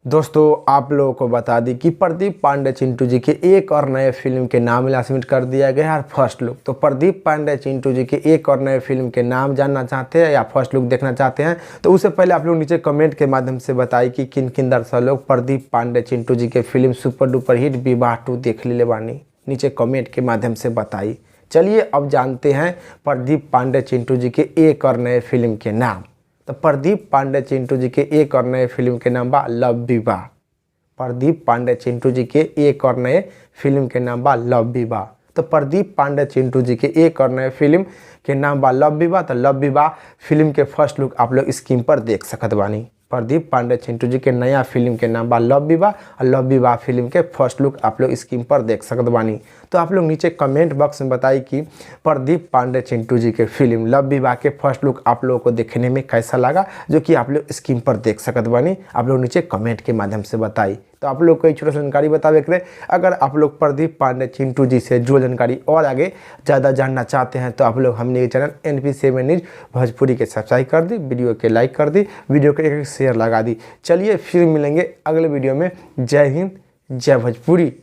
दोस्तों आप लोगों को बता दी कि प्रदीप पांडे चिंटू जी के एक और नए फिल्म के नाम अनाउंसमेंट कर दिया गया है और फर्स्ट लुक। तो प्रदीप पांडे चिंटू जी के एक और नए फिल्म के नाम जानना चाहते हैं या फर्स्ट लुक देखना चाहते हैं तो उससे पहले आप लोग नीचे कमेंट के माध्यम से बताइए कि किन किन दर्शक लोग प्रदीप पांडे चिंटू जी के फिल्म सुपर डुपर हिट विवाह 2 देख ले बानी। नीचे कमेंट के माध्यम से बताइए। चलिए अब जानते हैं प्रदीप पांडे चिंटू जी के एक और नए फिल्म के नाम। तो प्रदीप पांडे चिंटू जी के एक और नए फिल्म के नाम बा लव विवाह। प्रदीप पांडे चिंटू जी के एक और नए फिल्म के नाम बा लव विवाह। तो प्रदीप पांडे चिंटू जी के एक और नए फिल्म के नाम बा लव विवाह। तो लव विवाह फिल्म के फर्स्ट लुक आप लोग स्क्रीन पर देख सकत बानी। प्रदीप पांडे चिंटू जी के नया फिल्म के नाम बा लव विवाह और लव विवाह फिल्म के फर्स्ट लुक आप लोग स्क्रीन पर देख सकत बानी। तो आप लोग नीचे कमेंट बॉक्स में बताइए कि प्रदीप पांडे चिंटू जी के फिल्म लव विवाह के फर्स्ट लुक आप लोगों को देखने में कैसा लगा, जो कि आप लोग स्क्रीन पर देख सकत बानी। आप लोग नीचे कमेंट के माध्यम से बताइए। तो आप लोग को छोटा सा जानकारी बतावे के अगर आप लोग प्रदीप पांडे चिंटू जी से जो जानकारी और आगे ज़्यादा जानना चाहते हैं तो आप लोग हमने चैनल NP7 न्यूज़ भोजपुरी के सब्सक्राइब कर दी, वीडियो के लाइक कर दी, वीडियो के एक शेयर लगा दी। चलिए फिर मिलेंगे अगले वीडियो में। जय हिंद, जय भोजपुरी।